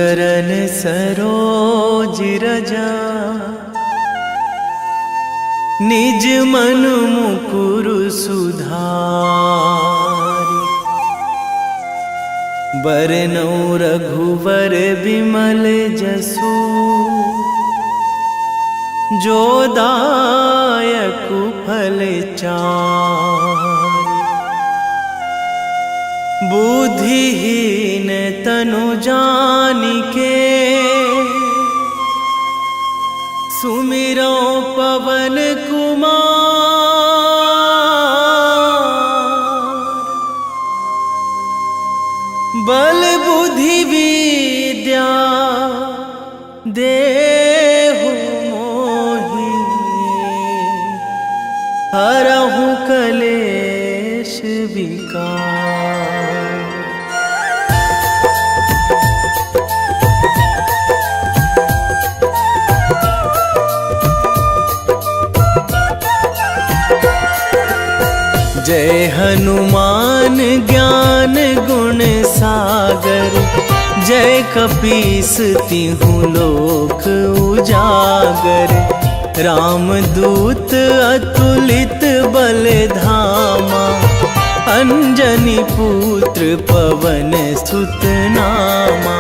चरण सरोज रजा, निज मन मुकुर सुधारि। बरनौ रघुवर बिमल जसु, जो दायक फल चारि। बुद्धिहीन तनु जानिके, सुमिरो पवन कुमार। बल बुद्धि विद्या देहु मोहि, हरहु कलेश विकार। जय हनुमान ज्ञान गुण सागर, जय कपीस तिहु लोक उजागर। रामदूत अतुलित बल धामा, अंजनी पुत्र पवन सुत नामा।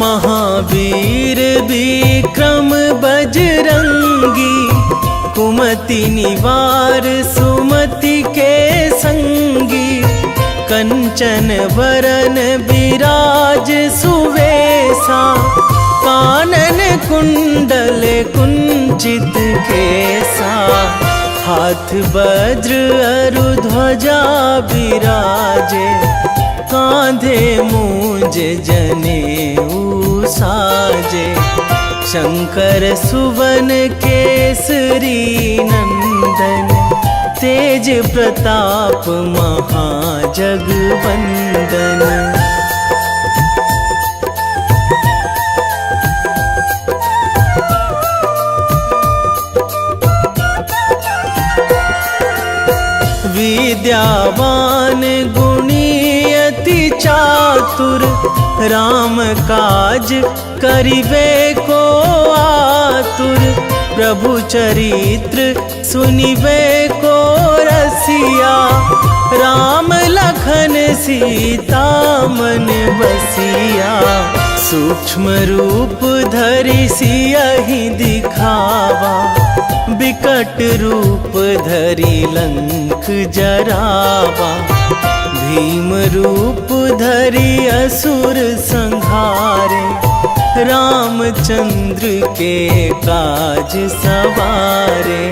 महावीर विक्रम बजरंगी, कुमति निवार सुमति के संगी। कंचन वरन विराज सुवेशा, कानन कुंडल कुंचित केसा। हाथ वज्र अरु ध्वजा बिराजे, कांधे मूंज जनेऊ साजे। शंकर सुवन केसरी नंदन, तेज प्रताप महाजगवंदन। विद्यावान गुणी अति चातुर, राम काज करिबे को आतुर। प्रभु चरित्र सुनिबे को रसिया, राम लखन सीता मन बसिया। सूक्ष्म रूप धरि सियहि दिखावा, बिकट रूप धरि लंक जरावा। भीम रूप धरि असुर संहारे, रामचंद्र के काज सवारे।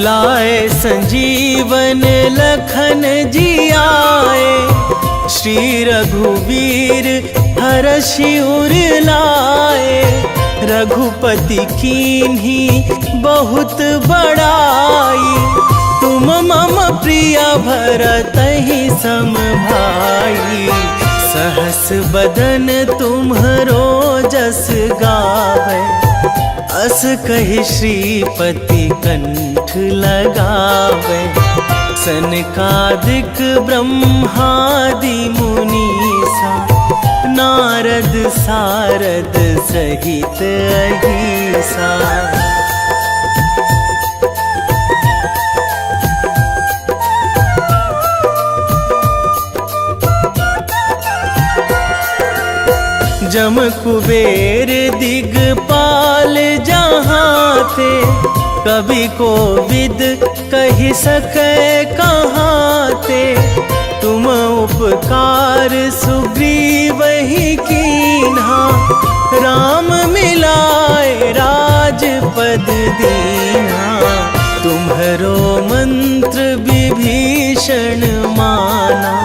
लाए संजीवन लखन जियाए, श्री रघुवीर हरषि उर लाए। रघुपति कीन्ही बहुत बड़ाई, तुम मम प्रिय भरतहि सम भाई। सहस बदन तुम्हरो जस गावै, अस कहि श्रीपति कंठ लगावै। सनकादिक ब्रह्मादि मुनीसा, नारद सारद सहित अहिसा। जम कुबेर दिगपाल जहाँ थे, कवि कोविद कहि सकै कहाँ ते। तुम उपकार सुग्रीवहि कीन्हा, राम मिलाए राजपद दीन्हा। तुम्हरो मंत्र विभीषण माना,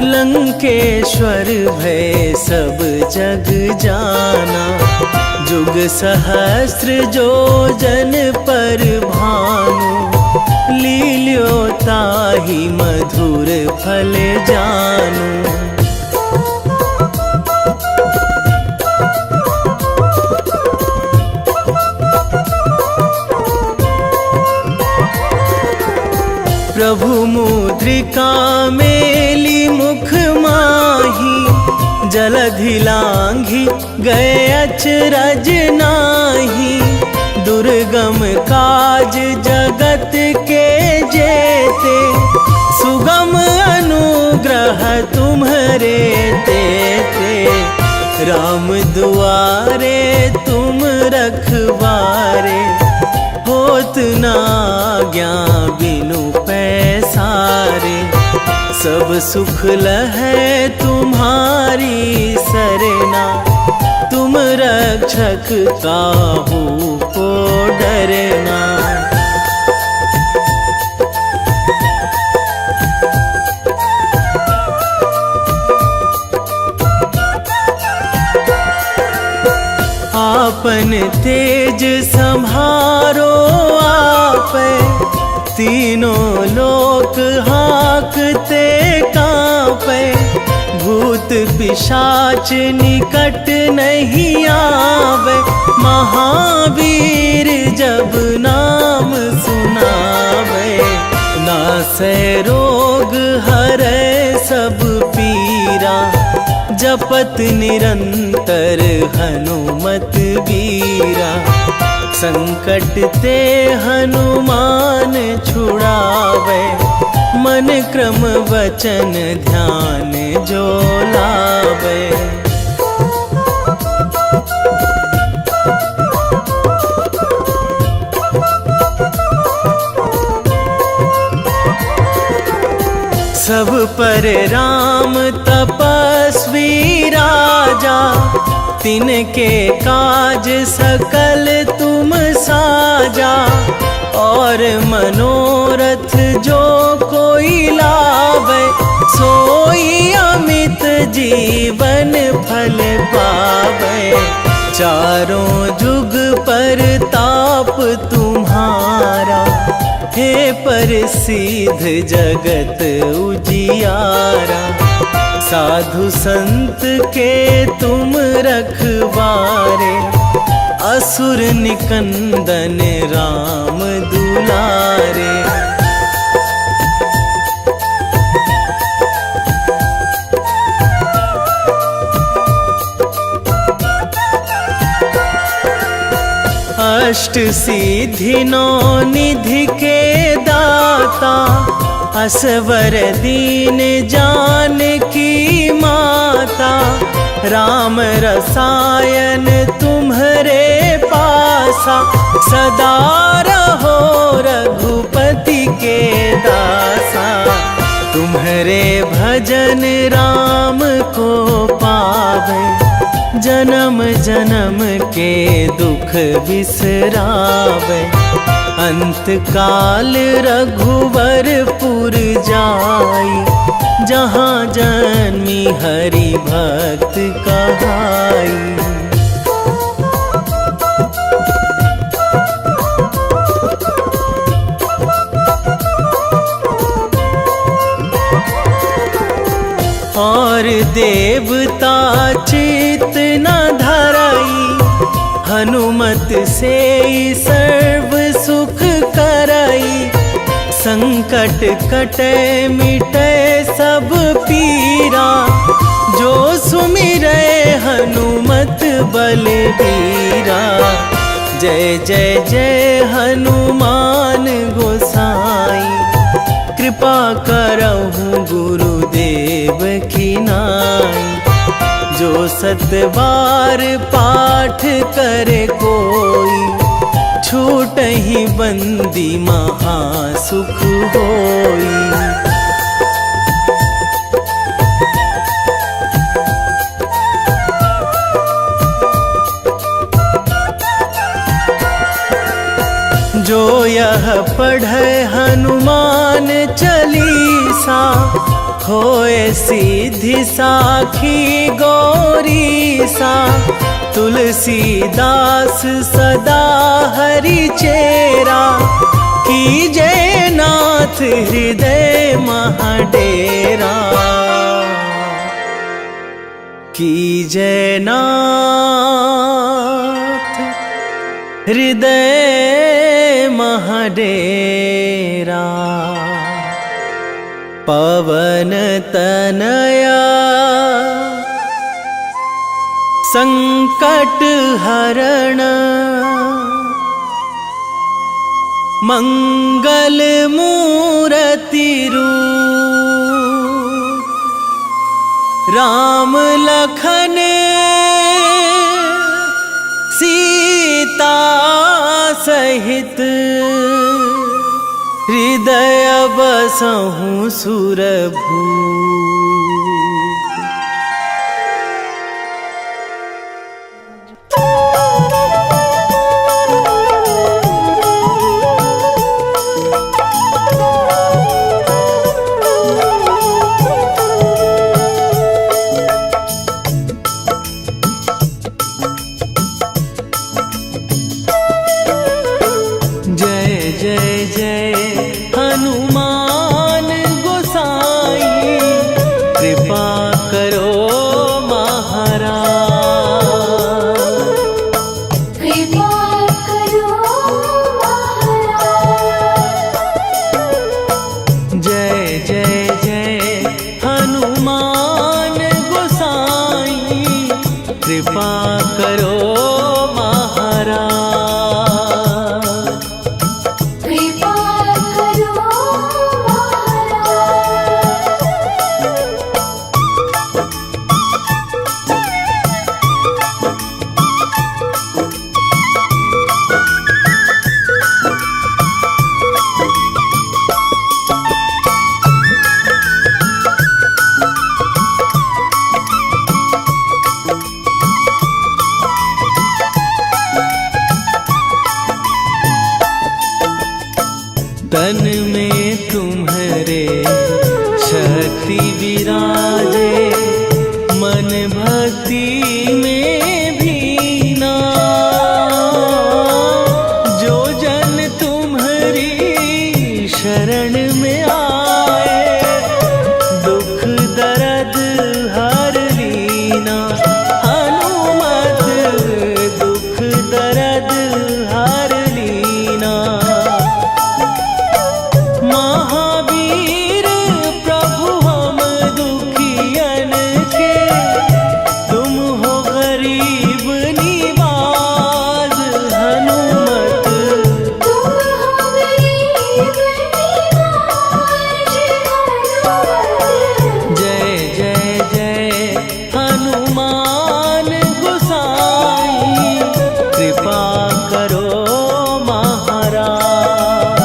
लंकेश्वर भय सब जग जाना। जुग सहस्र जो जन पर भानु, लील्यो ताहि मधुर फल जानू। प्रभु मुद्रिका मेली मुख माही, जलधि लांघी गए अचरज नाही। दुर्गम काज जगत के जेते, सुगम अनुग्रह तुम्हरे तेते। राम दुआरे तुम रखवारे, होत न आज्ञा बिनु पैसारे। सब सुख लहै तुम्हारी सरना, तुम रक्षक काहू को डरना। आपन तेज संभारो आपै, तीनों लोक हाँकते कांपै। भूत पिशाच निकट नहीं आवे, महावीर जब नाम सुनावे। नासै रोग हरै सब पीरा, जपत निरंतर हनुमत बीरा। संकट ते हनुमान छुड़ावे, मन क्रम वचन ध्यान जो लावे। सब पर राम तपस्वी राजा, तिनके काज सकल तुम साजा। और मनोरथ जो कोई लावे, सोई अमित जीवन फल पावे। चारों जुग पर ताप तुम्हारा, हे प्रसिद्ध जगत उजियारा। साधु संत के तुम रखवारे, असुर निकंदन राम दुलारे। अष्ट सिद्धि नौ निधि के दाता, असवर दीन जानकी माता। राम रसायन तुम्हरे पासा, सदा रहो रघुपति के दासा। तुम्हरे भजन राम को पावे, जन्म जन्म के दुख बिसरावे। अंत काल रघुवरपुर जाई, जहाँ जन्मी हरि भक्त कहाई। और देवता चित न धराई, हनुमत से सर्व सुख कराई। संकट कटे मिटे सब पीरा, जो सुमिरै हनुमत बलबीरा। जय जय जय हनुमान गोसाई, कृपा करहु गुरुदेव की नाई। जो सतबार पाठ करे कोई, छूटहि बंदी महासुख होई। जो यह पढ़े हनुमान चालीसा, होए सिद्धि साखी गौरीसा। तुलसीदास सदा हरि चेरा, कीजे नाथ हृदय महाडेरा, कीजे नाथ हृदय महाडेरा। पवन तनया संकट हरण, मंगल मूर्ति रूप, राम लखन सीता सहित, हृदय बसहु सुरभूप। कृपा करो महाराज, कृपा करो तन में तुम्हारे शक्ति विराजे, मन भक्ति में भीना। जो जन तुम्हारी शरण में आए, दुख दर्द हर लीना। हनुमत दुख दर्द हर लीना। महावीर प्रभु हम दुखियन के, तुम हो गरीब निवाज। हनुमत तुम हो गरीब निवाज। जय जय जय हनुमान गोसाई, कृपा करो महाराज।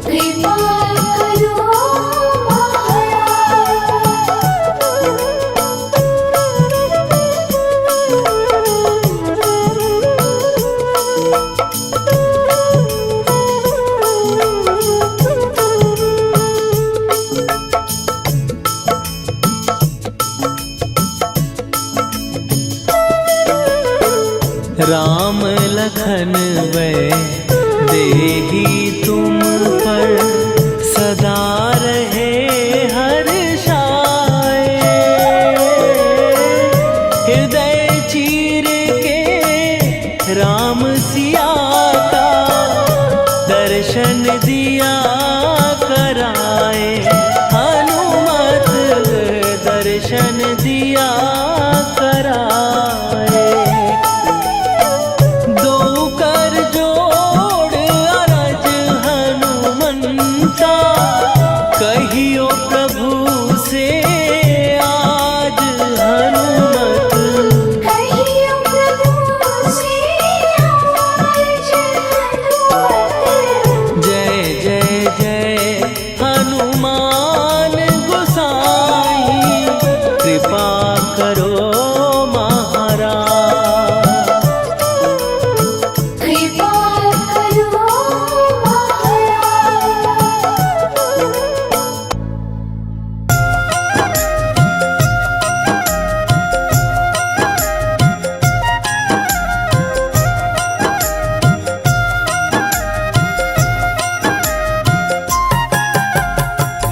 कृपा करो राम लखन वै देही तुम पर, सदा रहे हर्षाए। हृदय चीर के राम सिया का, दर्शन दिया कराए। हनुमत दर्शन दिया कराए। दो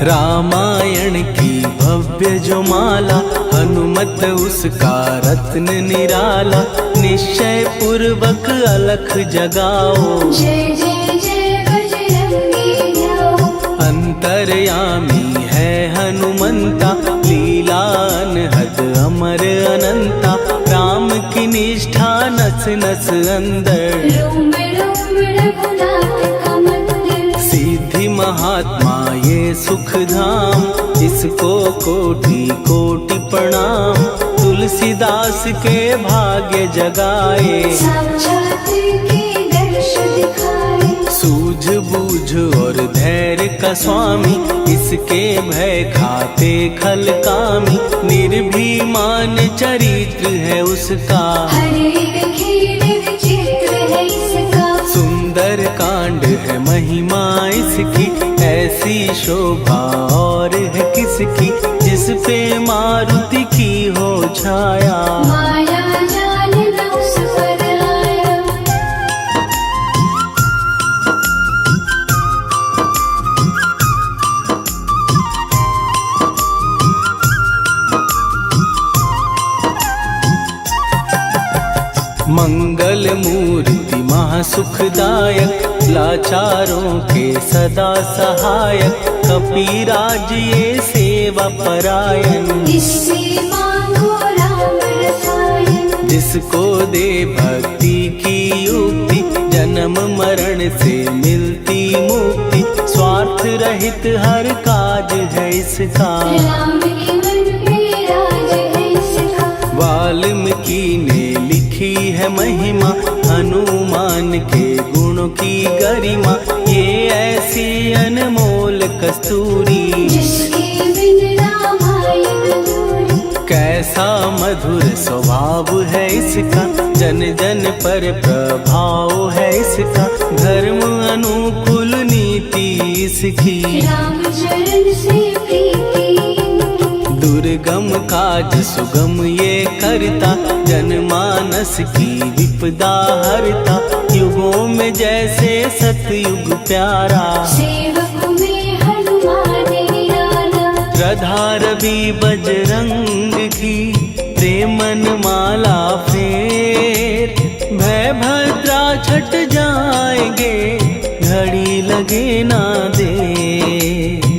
रामायण की भव्य जो माला, हनुमत उसका रत्न निराला। निश्चय पूर्वक अलख जगाओ, जय जय जय बजरंगी जाओ। अंतर्यामी है हनुमंता, लीला अनहद अमर अनंता। राम की निष्ठा नस नस अंदर, रोम रोम रघुनाथ का मंदिर। सिद्धि महात्मा ये सुख धाम, इसको कोटि कोटि प्रणाम। तुलसीदास के भाग्य जगाए, साक्षात के दर्श दिखाए। सूझ बूझ और धैर्य का स्वामी, इसके भय खाते खल कामी। निर्भीमान चरित्र है उसका, हर एक खेल विचित्र है इसका। सुंदर कांड है महिमा इसकी। ऐसी शोभा और है किसकी, जिस पे मारुति की हो छाया। माया जाल न उस पर आया। मंगल मूर्ति महासुखदायक, लाचारों के सदा सहायक। कपीराज ये सेवा परायण, इससे मांगो राम रसायन। जिसको दे भक्ति की युक्ति, जन्म मरण से मिलती मुक्ति। स्वार्थ रहित हर काज है इसका, राम के मन पे राज है इसका। वाल्मीकि ने लिखी है महिमा, हनुमान के गुणों की गरिमा। ये ऐसी अनमोल कस्तूरी, जिसके बिन रामायण अधूरी। कैसा मधुर स्वभाव है इसका, जन जन पर प्रभाव है इसका। धर्म अनुकूल नीति इसकी, राम चरण से प्रीति इनकी। दुर्गम काज सुगम ये करता, जनमानस की विपदा हरता। युगों में जैसे सतयुग प्यारा, सेवक में हनुमान निराला। श्रद्धा रवि बजरंग की, प्रेमन माला फेर। भय भद्रा छट जाएंगे, घड़ी लगे ना देर।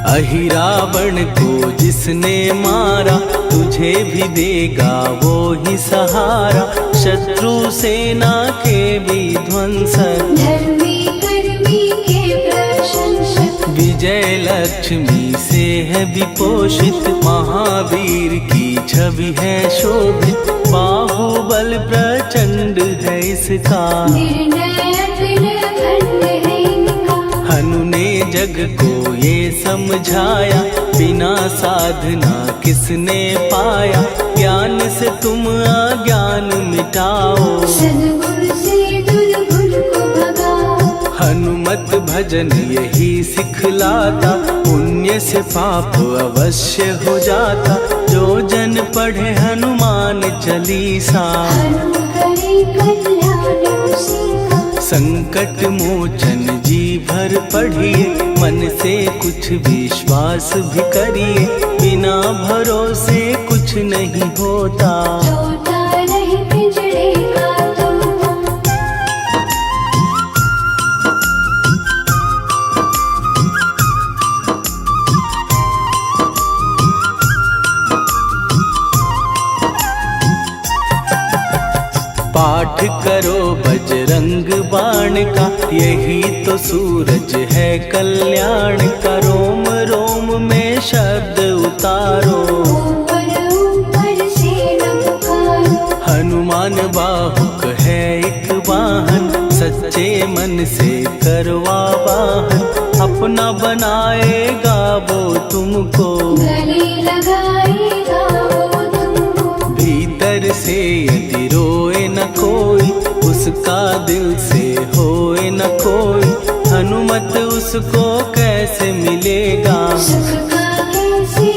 अहिरावण को जिसने मारा, तुझे भी देगा वो ही सहारा। शत्रु सेना के विध्वंसक, धर्मी कर्मी के प्रशंसक। विजय लक्ष्मी से है विपोषित। महावीर की छवि है शोभित, बाहुबल प्रचंड है इसका। निर्णय अतुल खंड है इनका। हनु ने जग को ये समझाया, बिना साधना किसने पाया। ज्ञान से तुम अज्ञान मिटाओ, सद्गुण से दुर्गुण को भगाओ। हनुमत भजन यही सिखलाता, पुण्य से पाप अवश्य हो जाता। जो जन पढ़े हनुमान चालीसा, हनु करे कल्याण उसी का। संकट मोचन जी भर पढ़िए, मन से कुछ विश्वास भी करिए। बिना भरोसे कुछ नहीं होता, तोता रहे पिंजड़े का तोता। पाठ करो बजरंग बाण का, यही तो सूरज है कल्याण का। रोम रोम में शब्द उतारो, ऊपर ऊपर से न पुकारो। हनुमान बाहुक है एक वाहन, सच्चे मन से करवा वाहन। अपना बनाएगा वो तुमको, गले लगाएगा वो तुमको। भीतर से यदि रोए न कोई, उसका दिल से होए न कोई। हनुमत उसको कैसे मिलेगा, सुख का कैसे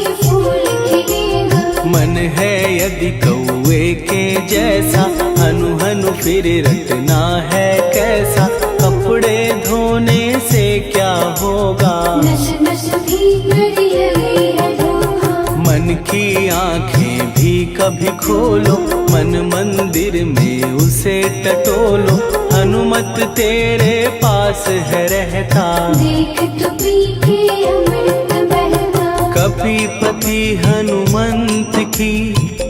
फिर रटना है कैसा, कपड़े धोने से क्या होगा। नस नस भीतर जले है धुआं। मन की आंखें भी कभी खोलो, मन मंदिर में उसे टटोलो। हनुमत तेरे पास है रहता, देख तो पी के अमृत बहता। कपीपति हनुमंत की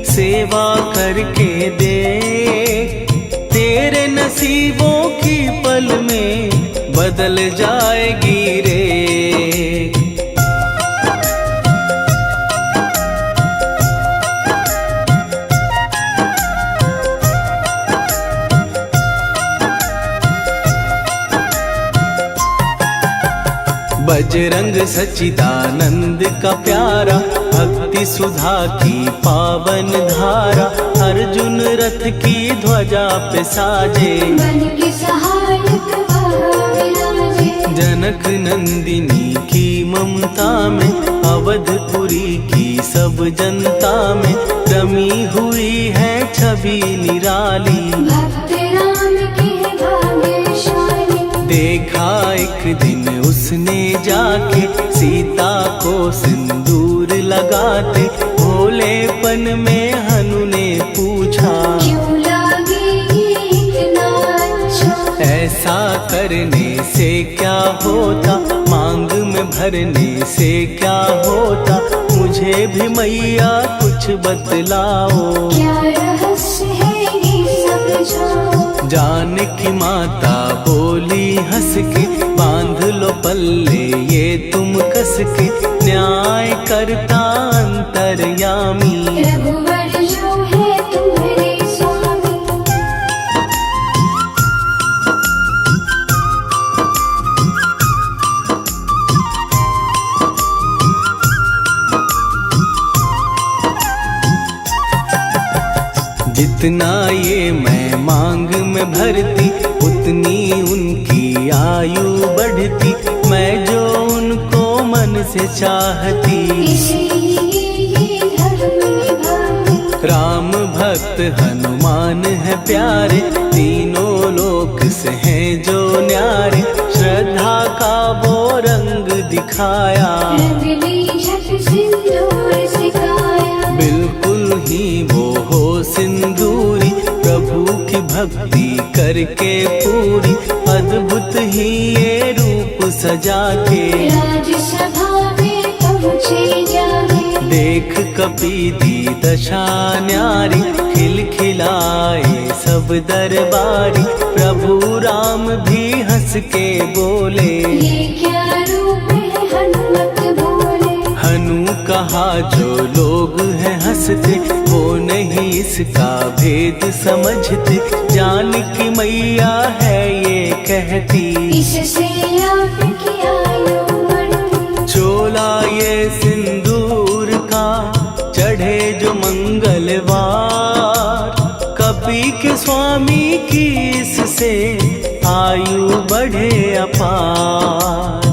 सेवा करके देख, तेरे नसीबों की पल में बदल जाएगी रे। बजरंग सच्चिदानंद का प्यारा, भक्ति सुधा की पावन धारा। अर्जुन रथ की ध्वजा पे साजे, बन के सहायक वहाँ विराजे। जनक नंदिनी की ममता में, अवधपुरी की सब जनता में रमी हुई है छवि निराली। भक्त राम के भाग्यशाली। देखा एक दिन उसने जाके सीता को सिंदूर लगाते, भोलेपन में हनु ने पूछा, क्यों लागे ये इतना अच्छा। ऐसा करने से क्या होता, मांग में भरने से क्या होता। मुझे भी मैया कुछ बतलाओ, क्या रहस्य है ये समझाओ। जानकी माता बोली हंस के, बांध लो पल्ले ये तुम कस के। न्याय करता अंतर्यामी, रघुवर जो है तुम्हारे स्वामी। जितना ये मैं मांग में भरती, उतनी उनकी आयु बढ़ती। मैं जो उनको मन से चाहती, इसलिए ये धर्म निभाती। राम भक्त हनुमान है प्यारे, तीनों लोक से हैं जो न्यारे। श्रद्धा का वो रंग दिखाया, रंग ली झट सिंदूर सिखाया। बिल्कुल ही वो हो सिंदूरी, प्रभु की भक्ति करके पूरी। अद्भुत ही ये रूप सजा के, राजसभा में पहुँचे जाके। देख कपीदी दशा न्यारी, खिलखिलाए सब दरबारी। प्रभु राम भी हंस के बोले, ये क्या रूप है हनुमत बोले। हनु कहा जो लोग हैं हंसते, वो नहीं इसका भेद समझते। जानकी मैया है ये कहती, इससे आपकी आयु बढ़ती। चोला ये सिंदूर का चढ़े जो मंगलवार, कपी के स्वामी की इससे आयु बढ़े अपार।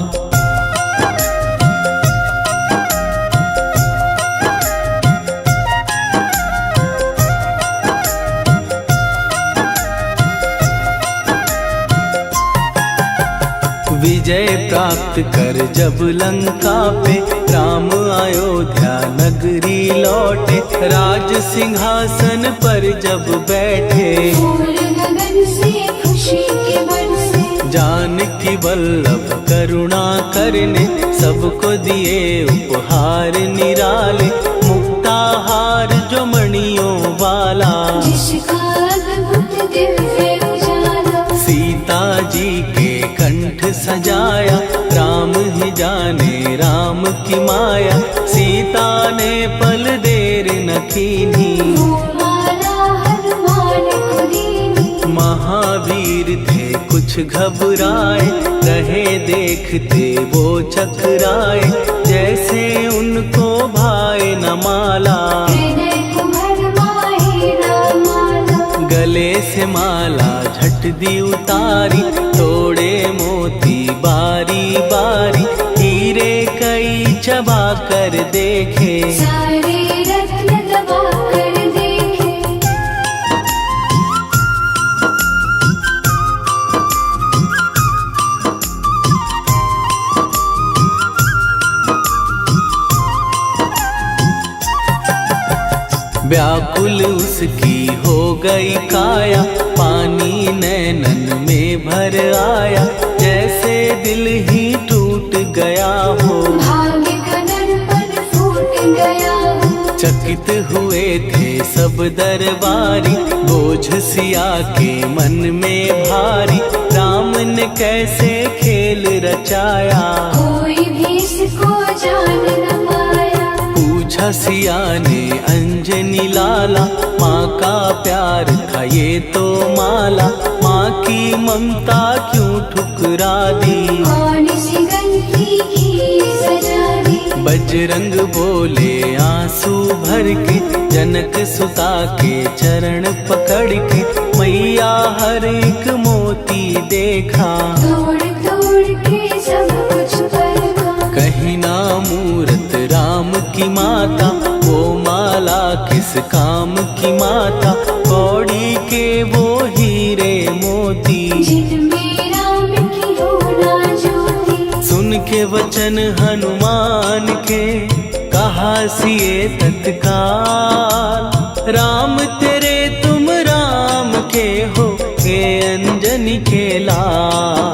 विजय प्राप्त कर जब लंका पे, राम अयोध्या नगरी लौटे। राज सिंहासन पर जब बैठे, फूल गगन से खुशी के बरसे। जानकी वल्लभ करुणा करने, सबको दिए उपहार निराले। मुक्ताहार जो मणियों वाला, जिसका अद्भुत दिव्य उजाला। सीता जी के कंठ सजाया, राम ही जाने राम की माया। सीता ने पल देर न कीन्ही, वो माला हनुमान को दीनी। महावीर थे कुछ घबराए, रहे देखते वो चकराए। जैसे उनको भाए न माला, हृदय को भरमाए रामाला। गले से माला झट दी उतारी, तोड़े मोती बारी बारी। हीरे कई चबा कर देखे, सारे रत्न दबा कर देखे। व्याकुल उसकी हो गई काया, पानी नैनन में भर आया, जैसे दिल ही टूट गया हो। भाग्य का दर्पण फूट गया हो। चकित हुए थे सब दरबारी, बोझ सिया के मन में भारी, राम ने कैसे खेल रचाया, कोई भी इसको जान न पाया। पूछा सिया ने अंजनी लाला, माँ का प्यार था ये तो माला, माँ की ममता क्यों ठुकरा दी, कौन सी गलती की सजा दी। बजरंग बोले आंसू भर के, जनक सुता के चरण पकड़ के, मैया हर एक मोती देखा, तोड़ तोड़ के सब कुछ परखा। कहीं ना मूरत राम की माता, वो माला किस काम की माता, कौड़ी के वो हीरे मोती, जिनमें राम की हो ना ज्योति। सुन के वचन हनुमान के, कहा सिए तत्काल, राम तेरे तुम राम के हो, हे अंजनी के लाल।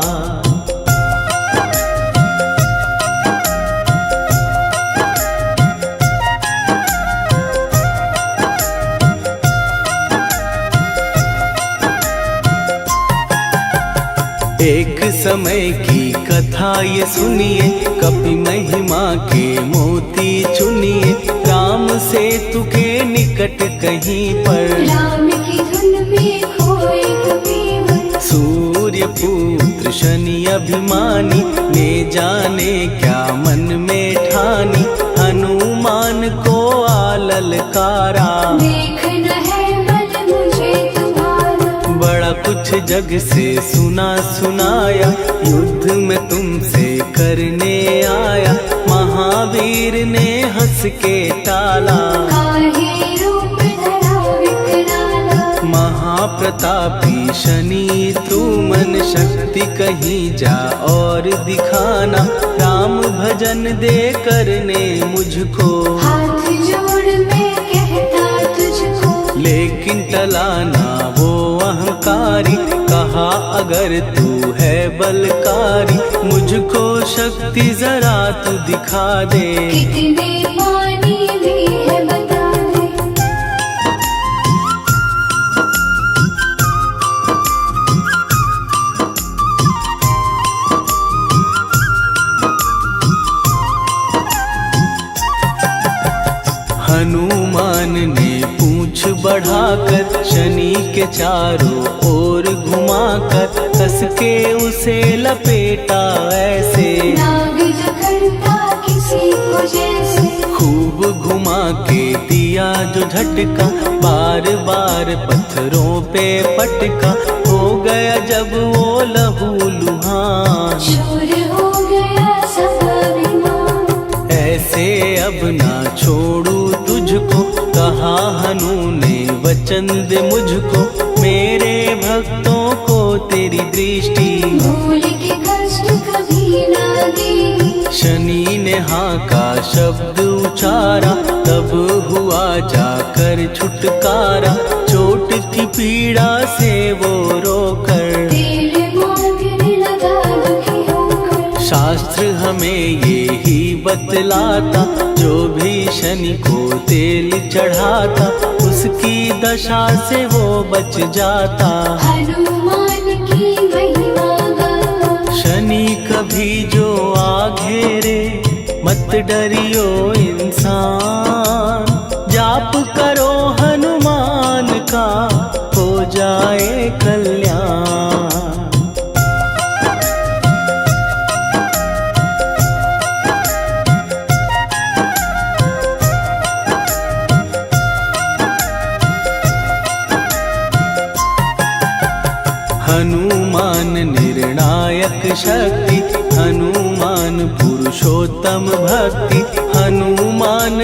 एक समय की कथा ये सुनिए, कपि महिमा के मोती चुनिए, राम सेतु के निकट कहीं पर, राम की धुन में खोए कबीर। सूर्य पुत्र शनि अभिमानी, ने जाने क्या मन में ठानी, हनुमान को आललकारा, देखना है बल मुझे तुम्हारा। बड़ा कुछ जग से सुना सुनाया, युद्ध में तुमसे करने आया, महावीर ने हंस के टाला, काहे रूप धरा विकराला। महाप्रतापी शनि तू मन शक्ति कहीं जा और दिखाना, राम भजन दे करने मुझको, हाथ जोड़ मैं कहता तुझको। लेकिन टलाना वो अहंकारी, कहा अगर तू है बलकारी, मुझको शक्ति जरा तू दिखा दे, कितने पानी भी है बता दे। हनुमान ने पूंछ बढ़ाकर, शनि के चारों ओर घुमाकर, कस के उसे लपेटा ऐसे, नाग जो करता किसी को जैसे। खूब घुमा के दिया जो झटका, बार बार पत्थरों पे पटका, हो गया जब वो लहू लुहान, शूर हो गया सब अभिमान। ऐसे अब ना छोड़ू तुझको, कहा हनु ने वचन दे मुझको, मेरे भक्तों को तेरी दृष्टि, भूल के कष्ट कभी ना दी। शनि ने हाँ का शब्द उचारा, तब हुआ जाकर छुटकारा, चोट की पीड़ा से वो रोकर, तेल मांगने लगा दुखी होकर। शास्त्र हमें ये ही बतलाता, जो भी शनि को तेल चढ़ाता, उसकी दशा से वो बच जाता, हनुमान की महिमा गाता। शनि कभी जो आ घेरे, मत डरियो इंसान, जाप करो हनुमान का, हो जाए कल्याण। हनुमान निर्णायक शक्ति, हनुमान पुरुषोत्तम भक्ति, हनुमान